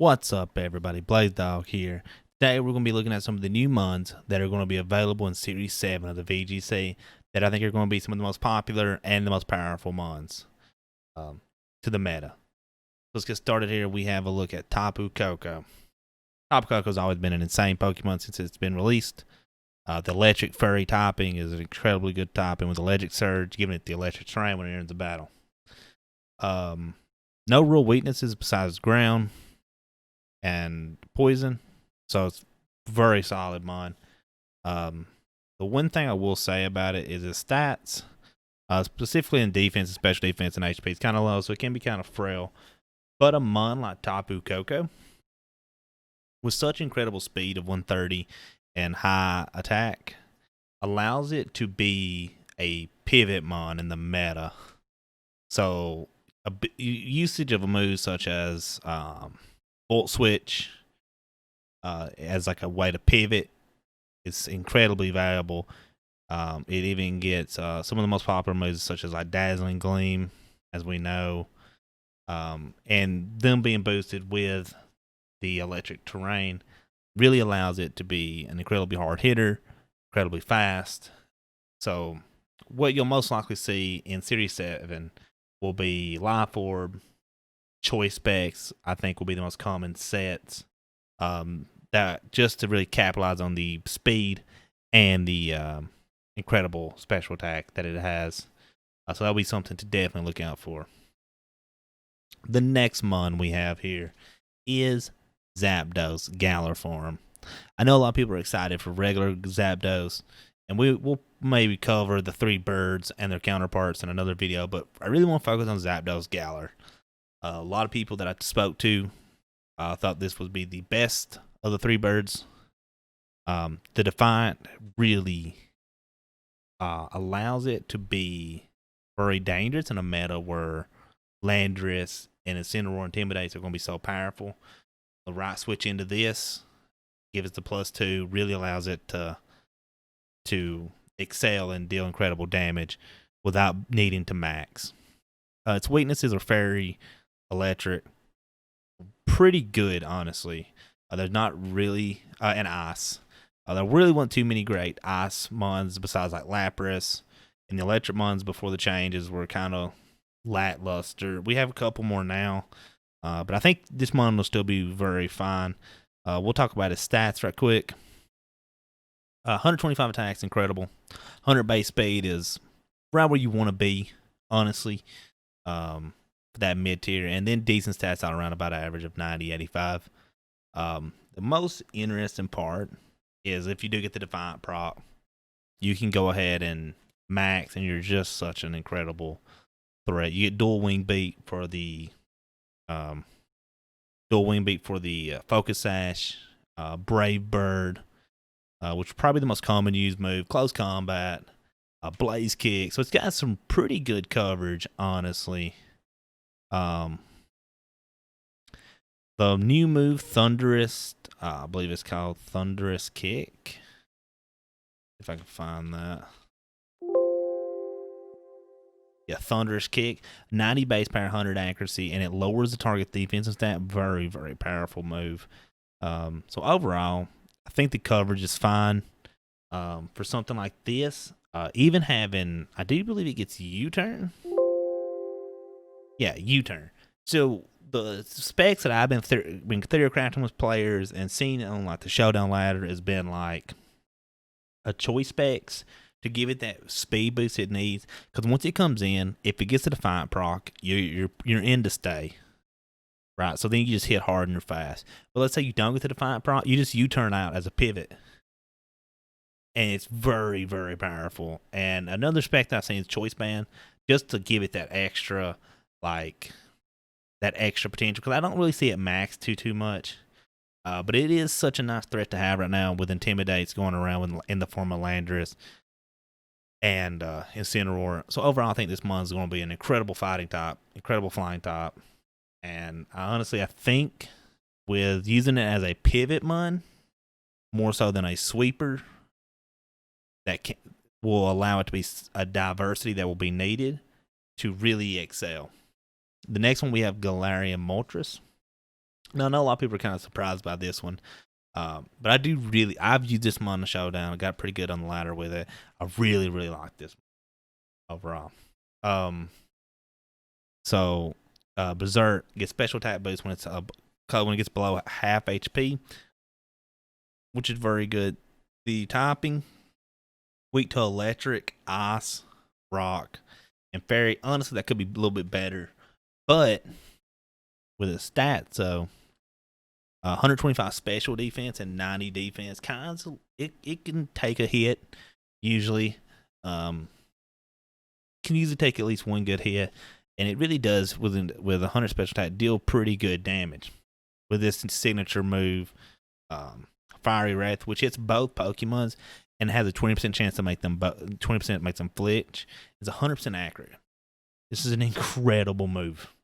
What's up, everybody? Blazedog here. Today we're going to be looking at some of the new mons that are going to be available in Series 7 of the VGC that I think are going to be some of the most popular and the most powerful mons to the meta. Let's get started here. We have a look at Tapu Coco. Tapu Coco's always been an insane Pokemon since it's been released. The electric furry topping is an incredibly good topping with electric surge, giving it the electric terrain when it enters the battle. No real weaknesses besides ground and poison, so it's very solid mon. The one thing I will say about it is its stats, specifically in defense, special defense, and HP, is kind of low, so it can be kind of frail. But a mon like Tapu Coco, with such incredible speed of 130 and high attack, allows it to be a pivot mon in the meta. So usage of a move such as Volt Switch as like a way to pivot is incredibly valuable. It even gets some of the most popular moves such as like Dazzling Gleam, as we know, and them being boosted with the electric terrain really allows it to be an incredibly hard hitter, incredibly fast. So what you'll most likely see in Series 7 will be Life Orb, Choice Specs, I think will be the most common sets that just to really capitalize on the speed and the incredible special attack that it has. So that'll be something to definitely look out for. The next mon we have here is Zapdos Galler form. I know a lot of people are excited for regular Zapdos, and we'll maybe cover the three birds and their counterparts in another video, but I really want to focus on Zapdos Galler. A lot of people that I spoke to thought this would be the best of the three birds. The Defiant really allows it to be very dangerous in a meta where Landorus and Incineroar Intimidates are going to be so powerful. The right switch into this, gives it the +2, really allows it to excel and deal incredible damage without needing to max. Its weaknesses are fairy, electric, pretty good, honestly. There's not really and ice. There really weren't too many great ice mons besides like Lapras, and the electric mons before the changes were kind of lackluster. We have a couple more now, but I think this mon will still be very fine. We'll talk about his stats right quick. 125 attacks, incredible. 100 base speed is right where you want to be, honestly. For that mid tier, and then decent stats out around about an average of 90, 85. The most interesting part is if you do get the Defiant proc, you can go ahead and max, and you're just such an incredible threat. You get dual wing beat for the Focus Sash, Brave Bird, which is probably the most common used move, Close Combat, Blaze Kick. So it's got some pretty good coverage, honestly. The new move, Thunderous, I believe it's called Thunderous Kick. If I can find that. Yeah, Thunderous Kick, 90 base power, 100 accuracy, and it lowers the target defensive stat. Very, very powerful move. So overall, I think the coverage is fine. For something like this, even having, I do believe it gets U-turn. Yeah, U-turn. So the specs that I've been theorycrafting with players and seen on like the showdown ladder has been like a choice specs to give it that speed boost it needs. Because once it comes in, if it gets a Defiant proc, you're in to stay. Right, so then you just hit hard and you're fast. But let's say you don't get the Defiant proc, you just U-turn out as a pivot. And it's very, very powerful. And another spec that I've seen is Choice Band, just to give it that extra, like, that extra potential. Because I don't really see it max too much. But it is such a nice threat to have right now with Intimidates going around in the form of Landorus and Incineroar. So overall, I think this mon's going to be an incredible fighting type, incredible flying type. And honestly, I think with using it as a pivot mon, more so than a sweeper, that will allow it to be a diversity that will be needed to really excel. The next one we have Gallerium Moltres. Now, I know a lot of people are kind of surprised by this one. But I've used this one on the showdown. I got pretty good on the ladder with it. I really, really like this one overall. So Berserk gets special attack boost when when it gets below half HP, which is very good. The typing, weak to electric, ice, rock, and fairy. Honestly, that could be a little bit better, but with a stat, so 125 special defense and 90 defense, it can take a hit usually. Can usually take at least one good hit, and it really does with 100 special attack deal pretty good damage with this signature move, Fiery Wrath, which hits both Pokemons and has a 20% chance to make them 20% makes them flinch. It's 100% accurate. This is an incredible move.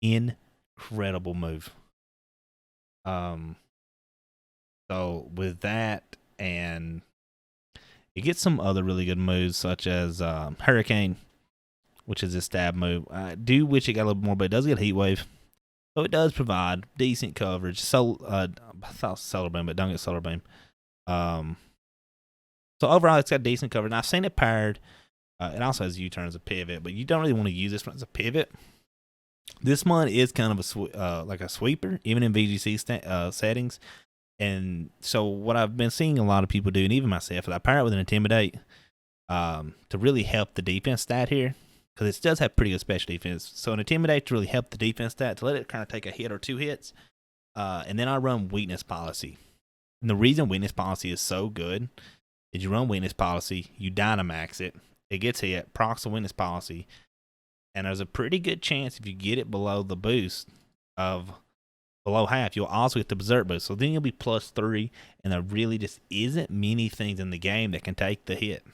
Incredible move. So with that, and it gets some other really good moves such as Hurricane, which is a stab move. I do wish it got a little more, but it does get Heat Wave. So it does provide decent coverage. I thought Solar Beam, but don't get Solar Beam. So overall, it's got decent coverage. And I've seen it paired. It also has U-turn as a pivot, but you don't really want to use this one as a pivot. This one is kind of like a sweeper, even in VGC settings. And so what I've been seeing a lot of people do, and even myself, is I pair it with an Intimidate to really help the defense stat here. Because it does have pretty good special defense. So an Intimidate to really help the defense stat, to let it kind of take a hit or two hits. And then I run Weakness Policy. And the reason Weakness Policy is so good is you run Weakness Policy, you Dynamax it, it gets hit, procs the Weakness Policy, and there's a pretty good chance if you get it below the boost of below half, you'll also get the Berserk boost. So then you'll be +3, and there really just isn't many things in the game that can take the hit.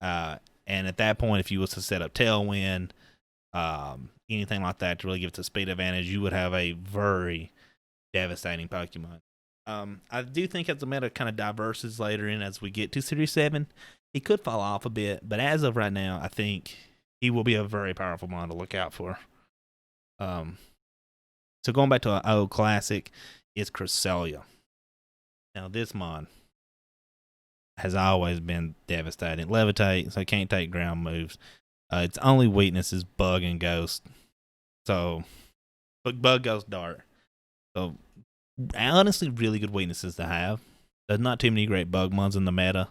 And at that point, if you was to set up Tailwind, anything like that to really give it a speed advantage, you would have a very devastating Pokemon. I do think as the meta kind of diverses later in as we get to Series 7, he could fall off a bit. But as of right now, I think he will be a very powerful mon to look out for. So going back to an old classic, is Cresselia. Now this mon has always been devastating. Levitate, so it can't take ground moves. Its only weakness is Bug and Ghost. So, but Bug, Ghost, Dart. So, honestly, really good weaknesses to have. There's not too many great Bug mons in the meta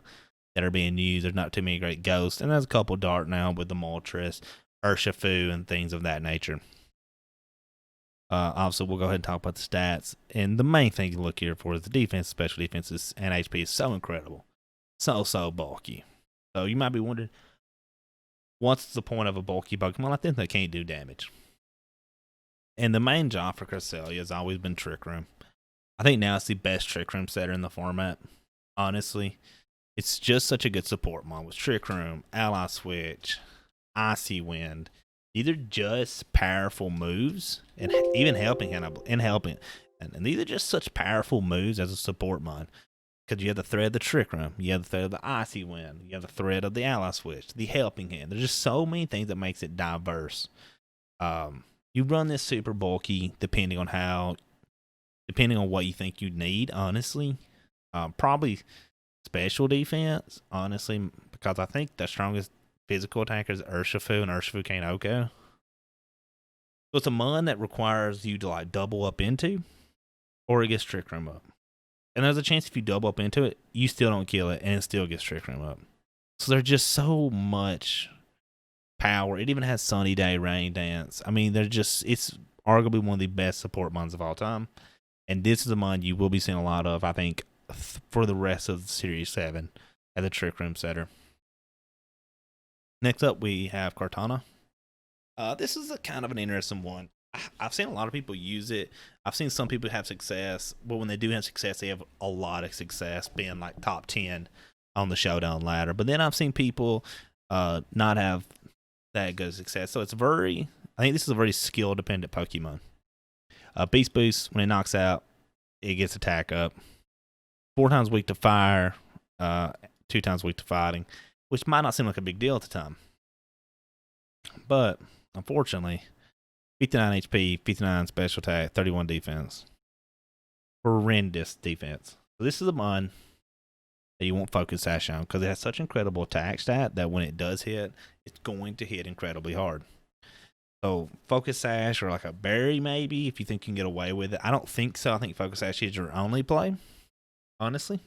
that are being used. There's not too many great Ghosts. And there's a couple Dart now with the Moltres, Urshifu, and things of that nature. Obviously, we'll go ahead and talk about the stats. And the main thing to look here for is the defense, special defenses, and HP is so incredible. So bulky. So you might be wondering, what's the point of a bulky Pokemon like this that can't do damage? And the main job for Cresselia has always been Trick Room. I think now it's the best Trick Room setter in the format. Honestly, it's just such a good support mon with Trick Room, Ally Switch, Icy Wind. These are just powerful moves, and even helping. And these are just such powerful moves as a support mon. Because you have the thread of the Trick Room, you have the thread of the Icy Wind, you have the thread of the Ally Switch, the Helping Hand. There's just so many things that makes it diverse. You run this super bulky depending on what you think you need, honestly. Probably special defense, honestly, because I think the strongest physical attacker is Urshifu, and Urshifu can't OHKO. So it's a mon that requires you to like double up into, or it gets Trick Room up. And there's a chance if you double up into it, you still don't kill it, and it still gets Trick Room up. So there's just so much power. It even has Sunny Day, Rain Dance. I mean, it's arguably one of the best support mons of all time. And this is a mon you will be seeing a lot of, I think, for the rest of Series 7 as a Trick Room setter. Next up, we have Cortana. This is a kind of an interesting one. I've seen a lot of people use it. I've seen some people have success, but when they do have success, they have a lot of success, being like top 10 on the showdown ladder. But then I've seen people not have that good success. So I think this is a very skill dependent Pokemon. Beast Boost, when it knocks out, it gets attack up. 4 times weak to fire, 2 times weak to fighting, which might not seem like a big deal at the time. But unfortunately, 59 HP, 59 special attack, 31 defense. Horrendous defense. So this is a mon that you won't focus sash on because it has such incredible attack stat that when it does hit, it's going to hit incredibly hard. So focus sash or like a berry maybe if you think you can get away with it. I don't think so. I think focus sash is your only play, honestly.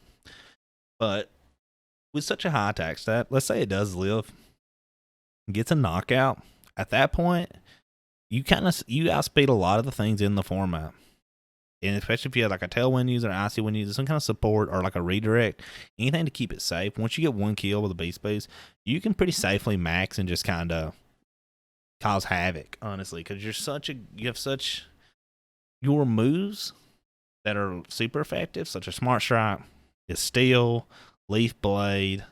But with such a high attack stat, let's say it does live, gets a knockout. At that point, you outspeed a lot of the things in the format. And especially if you have like a tailwind user, icy wind user, some kind of support or like a redirect, anything to keep it safe. Once you get one kill with a beast boost, you can pretty safely max and just kind of cause havoc, honestly, because you have such your moves that are super effective, such as Smart Strike, is Steel, Leaf Blade,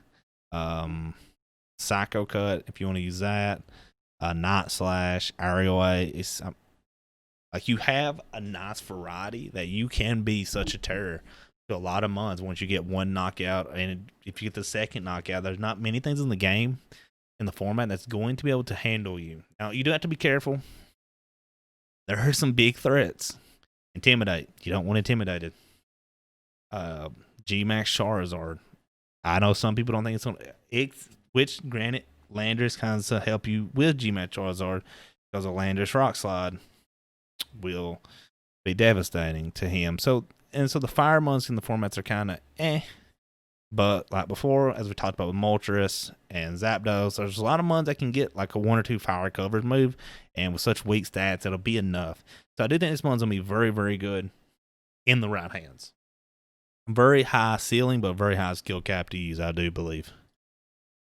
Psycho Cut if you want to use that, Night Slash, Aerial A. It's like you have a nice variety that you can be such a terror to a lot of mons once you get one knockout. And if you get the second knockout, there's not many things in the game, in the format, that's going to be able to handle you. Now, you do have to be careful. There are some big threats. Intimidate. You don't want intimidated. G-Max Charizard. I know some people don't think it's on which, granted, Landorus kind of help you with G-Max Charizard because a Landorus Rock Slide will be devastating to him. So the fire mons in the formats are kind of but like before, as we talked about with Moltres and Zapdos, there's a lot of mons that can get like a 1 or 2 fire coverage move, and with such weak stats, it'll be enough. So I do think this mon's gonna be very, very good in the right hands. Very high ceiling, but very high skill cap to use, I do believe.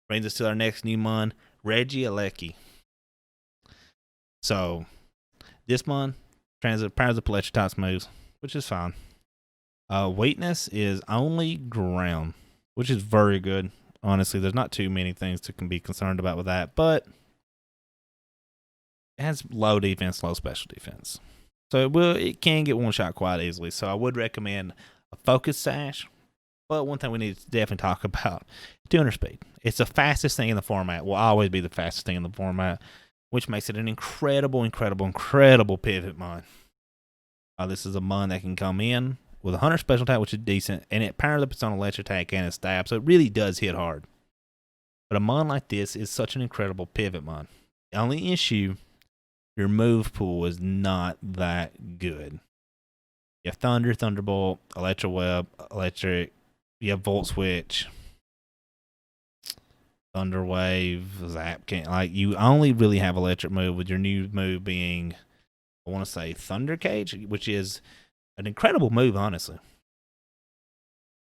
Brings us to our next new mon, Regieleki. So this mon powers up electric types moves, which is fine. Weakness is only ground, which is very good. Honestly, there's not too many things to be concerned about with that, but it has low defense, low special defense. So it can get one shot quite easily. So I would recommend a focus sash. But one thing we need to definitely talk about, 200 speed. It's the fastest thing in the format. Will always be the fastest thing in the format, which makes it an incredible, incredible, incredible pivot mon. This is a mon that can come in with 100 special attack, which is decent, and it powers up its own electric attack and its stab, so it really does hit hard. But a mon like this is such an incredible pivot mon. The only issue, your move pool is not that good. You have Thunder, Thunderbolt, Electro Web, Electric. You have Volt Switch, Thunder Wave, Zap. You only really have electric move, with your new move being, I want to say, Thunder Cage, which is an incredible move, honestly.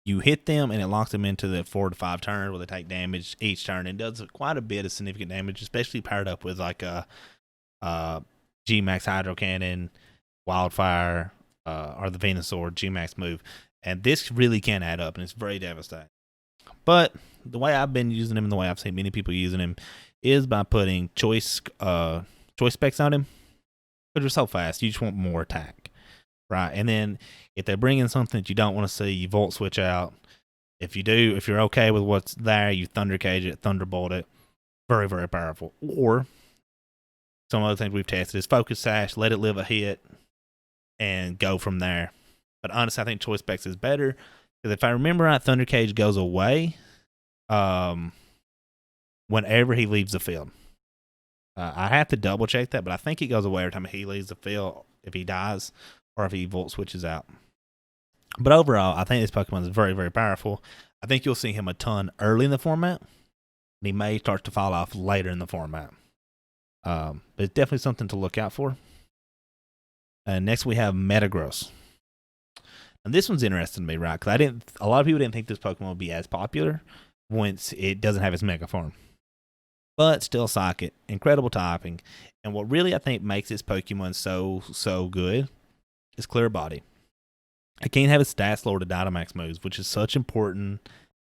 You hit them and it locks them into the 4 to 5 turns where they take damage each turn, and does quite a bit of significant damage, especially paired up with like a G-Max Hydro Cannon, Wildfire, or the Venusaur G-Max move. And this really can add up, and it's very devastating. But the way I've been using him and the way I've seen many people using him is by putting choice specs on him. Because you're so fast, you just want more attack, right? And then if they bring in something that you don't want to see, you Volt Switch out. If you're okay with what's there, you Thunder Cage it, Thunderbolt it. Very, very powerful. Or some other things we've tested is Focus Sash, let it live a hit, and go from there. But honestly, I think Choice Specs is better, because if I remember right, Thunder Cage goes away whenever he leaves the field. I have to double check that, but I think it goes away every time he leaves the field, if he dies or if he Volt Switches out. But overall, I think this Pokemon is very, very powerful. I think you'll see him a ton early in the format, and he may start to fall off later in the format. But it's definitely something to look out for. And next we have Metagross. And this one's interesting to me, right? Because a lot of people didn't think this Pokemon would be as popular once it doesn't have its Mega Form. But still Psychic, incredible typing. And what really I think makes this Pokemon so good is Clear Body. It can't have its stats lower to Dynamax moves, which is such an important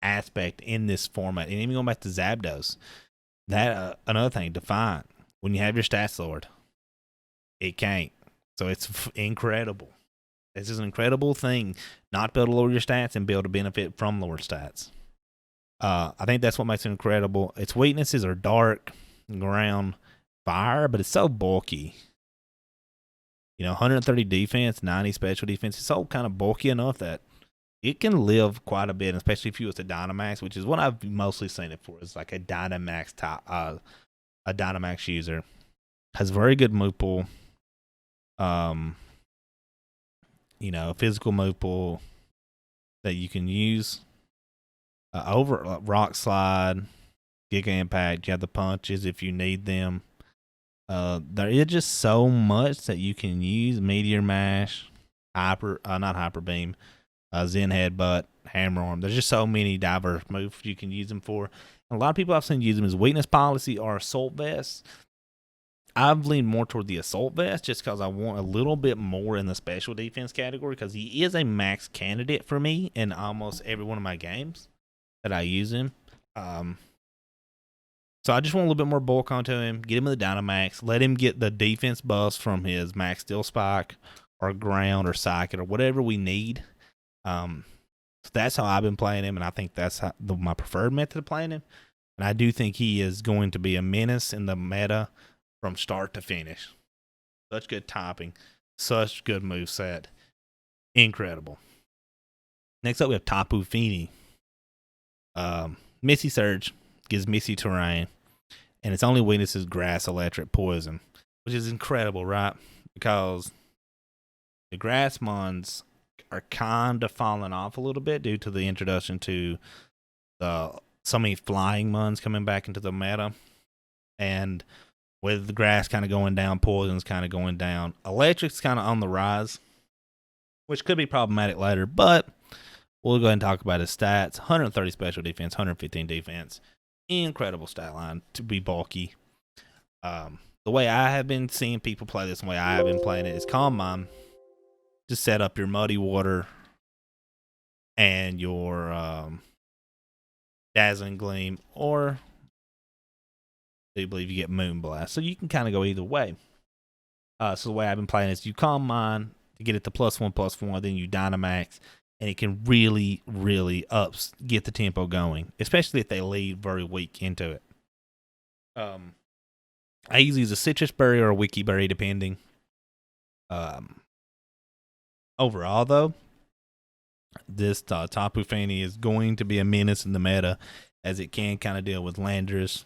aspect in this format. And even going back to Zapdos, that another thing, Defiant. When you have your stats lowered, it can't. So it's incredible. This is an incredible thing, not be able to lower your stats and be able to benefit from lower stats. I think that's what makes it incredible. Its weaknesses are dark, ground, fire, but it's so bulky 130 defense, 90 special defense. It's all kind of bulky enough that it can live quite a bit, especially if you was a Dynamax, which is what I've mostly seen it for. Is like a Dynamax a Dynamax user. Has very good move pool. Physical move pool that you can use. Over Rock Slide, Giga Impact. You have the punches if you need them. There is just so much that you can use. Meteor Mash, not Hyper Beam, Zen Headbutt, Hammer Arm. There's just so many diverse moves you can use them for. And a lot of people I've seen use them as Weakness Policy or Assault Vest. I've leaned more toward the Assault Vest just because I want a little bit more in the special defense category because he is a max candidate for me in almost every one of my games that I use him. So I just want a little bit more bulk onto him, get him in the Dynamax, let him get the defense buffs from his Max Steel Spike or Ground or Psychic or whatever we need. So that's how I've been playing him, and I think that's my preferred method of playing him. And I do think he is going to be a menace in the meta from start to finish. Such good topping, such good moveset. Incredible. Next up, we have Tapu Feeny. Misty Surge gives Misty Terrain, and its only weakness is Grass, Electric, Poison, which is incredible, right? Because the Grass Mons are kind of falling off a little bit due to the introduction to so many flying Mons coming back into the meta, and with the Grass kind of going down, Poison's kind of going down. Electric's kind of on the rise, which could be problematic later, but we'll go ahead and talk about his stats. 130 special defense, 115 defense. Incredible stat line to be bulky. The way I have been seeing people play this, the way I have been playing it is Calm Mind. Just set up your Muddy Water and your Dazzling Gleam, or I do believe you get Moonblast. So you can kind of go either way. So the way I've been playing is you Calm Mind to get it to +1/+1, then you Dynamax, and it can really, really get the tempo going, especially if they lead very weak into it. I usually use a Citrus Berry or a Wiki Berry, depending. Overall, though, this Tapu Fanny is going to be a menace in the meta, as it can kind of deal with Landorus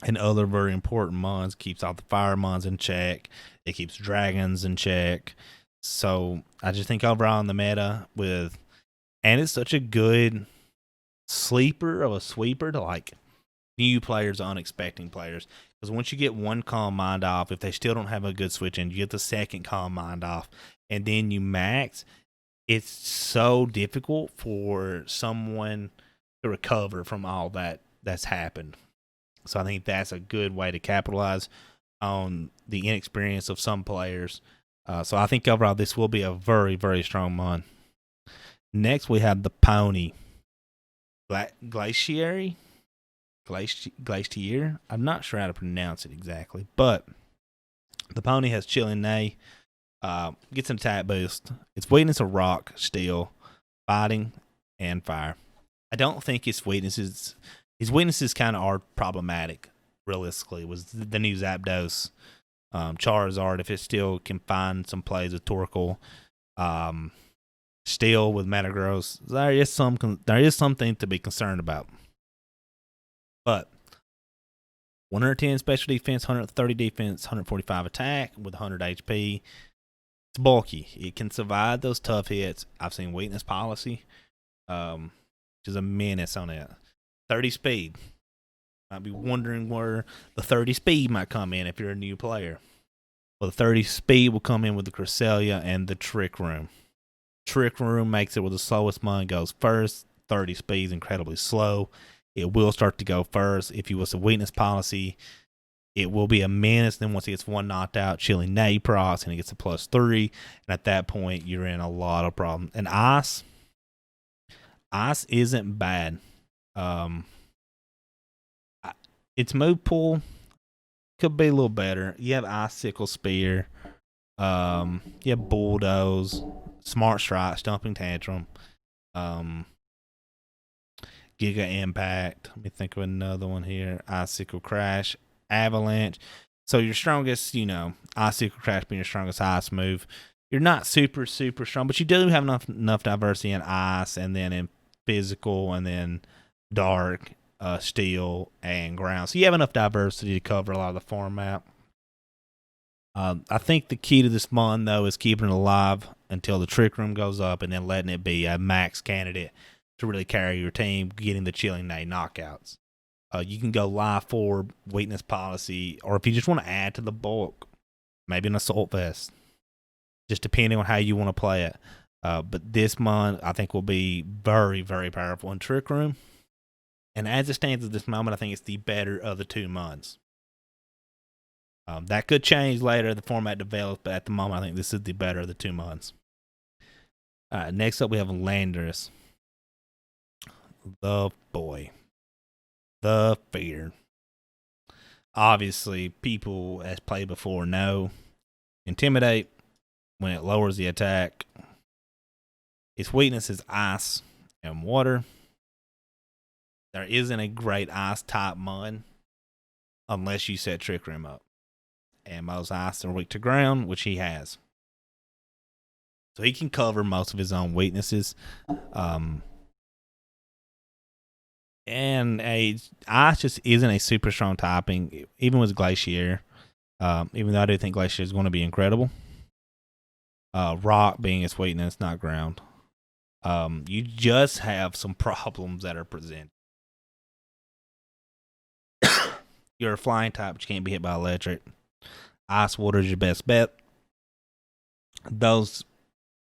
and other very important mons. Keeps all the fire mons in check. It keeps dragons in check. So I just think overall in the meta and it's such a good sleeper of a sweeper to like new players, unexpecting players. Because once you get one Calm Mind off, if they still don't have a good switch in, you get the second Calm Mind off, and then you max. It's so difficult for someone to recover from all that's happened. So I think that's a good way to capitalize on the inexperience of some players. So I think overall this will be a very, very strong mon. Next we have the Pony. Glacier? I'm not sure how to pronounce it exactly, but the Pony has Chilling Neigh. Gets an attack boost. Its weakness are Rock, Steel, Fighting, and Fire. I don't think his weaknesses kind of are problematic, realistically. Was the new Zapdos, Charizard, if it still can find some plays with Torkoal, Steel with Metagross, there is something to be concerned about. But 110 special defense, 130 defense, 145 attack with 100 HP. It's bulky. It can survive those tough hits. I've seen Weakness Policy, which is a menace on it. 30 speed. Might be wondering where the 30 speed might come in if you're a new player. Well, the 30 speed will come in with the Cresselia and the Trick Room. Trick Room makes it where the slowest mon goes first. 30 speed is incredibly slow. It will start to go first. If you was a Weakness Policy, it will be a menace. Then once it gets one knocked out, Chilling Neigh procs, and it gets a +3. And at that point, you're in a lot of problems. And Ice isn't bad. Its move pool could be a little better. You have Icicle Spear. You have Bulldoze, Smart Strike, Stomping Tantrum, Giga Impact. Let me think of another one here. Icicle Crash, Avalanche. So your strongest, Icicle Crash being your strongest ice move. You're not super, super strong, but you do have enough diversity in ice and then in physical and then dark, steel, and ground. So you have enough diversity to cover a lot of the format. I think the key to this mon, though, is keeping it alive until the Trick Room goes up and then letting it be a max candidate to really carry your team, getting the Chilling Day knockouts. You can go live for weakness policy, or if you just want to add to the bulk, maybe an Assault Vest, just depending on how you want to play it. But this mon, I think, will be very, very powerful in Trick Room. And as it stands at this moment, I think it's the better of the two mons. That could change later, the format develops, but at the moment, I think this is the better of the two mons. Next up, we have Landorus. The boy. The fear. Obviously, people as played before know Intimidate when it lowers the attack. Its weakness is ice and water. There isn't a great ice type mon unless you set Trick Room up. And most ice are weak to ground, which he has. So he can cover most of his own weaknesses. And ice just isn't a super strong typing, even with Glacier. Even though I do think Glacier is going to be incredible. Rock being its weakness, not ground. You just have some problems that are presented. You're a flying type, but you can't be hit by electric. Ice water is your best bet. Those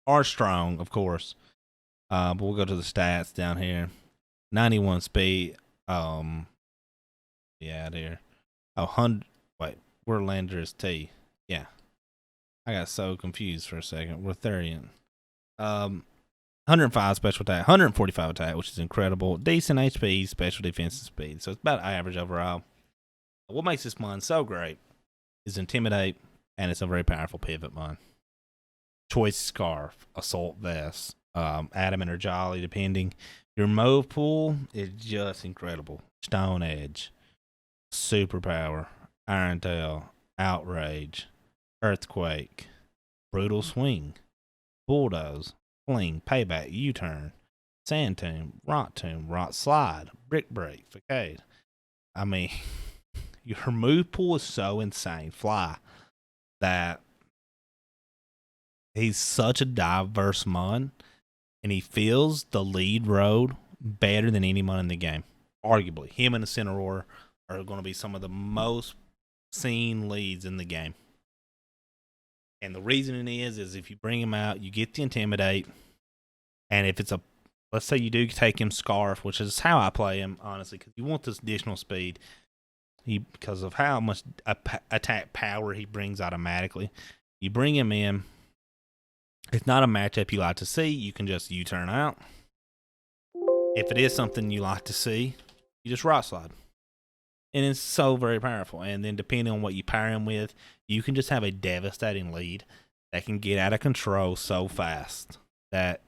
are strong, of course. But we'll go to the stats down here. 91 speed. Yeah, there. 100. Wait, we're Landorus T. Yeah. I got so confused for a second. We're Therian. 105 special attack, 145 attack, which is incredible. Decent HP, special defense, and speed. So it's about average overall. What makes this mon so great is Intimidate, and it's a very powerful pivot mon. Choice Scarf, Assault Vest, Adamant or Jolly, depending. Your move pool is just incredible. Stone Edge, Superpower, Iron Tail, Outrage, Earthquake, Brutal Swing, Bulldoze, Fling, Payback, U-Turn, Sand Tomb, Rock Slide, Brick Break, Facade. I mean, your move pool is so insane, fly, that he's such a diverse mon, and he feels the lead road better than any mon in the game. Arguably, him and the Cineroar are going to be some of the most seen leads in the game. And the reason is if you bring him out, you get the Intimidate, and if it's let's say you do take him Scarf, which is how I play him, honestly, because you want this additional speed, because of how much attack power he brings automatically. You bring him in. It's not a matchup you like to see. You can just U-turn out. If it is something you like to see, you just Rock Slide. And it's so very powerful. And then depending on what you pair him with, you can just have a devastating lead that can get out of control so fast that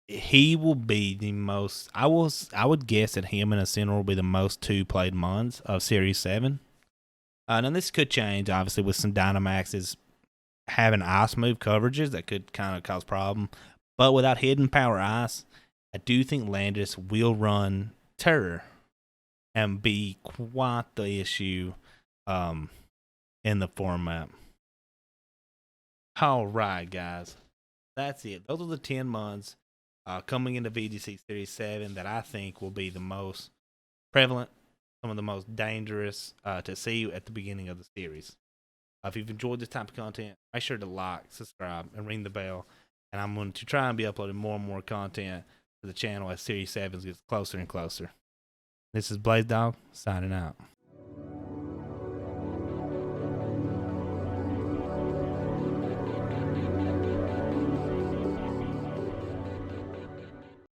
he will be the most. I would guess that him and Ascender will be the most two played mons of Series 7. Now this could change, obviously, with some Dynamaxes having ice move coverages that could kind of cause problem. But without hidden power ice, I do think Landorus will run Terror and be quite the issue in the format. All right, guys. That's it. Those are the 10 months coming into VGC Series 7 that I think will be the most prevalent, some of the most dangerous to see at the beginning of the series. If you've enjoyed this type of content, make sure to like, subscribe, and ring the bell. And I'm going to try and be uploading more and more content to the channel as Series 7 gets closer and closer. This is Blazedog, signing out.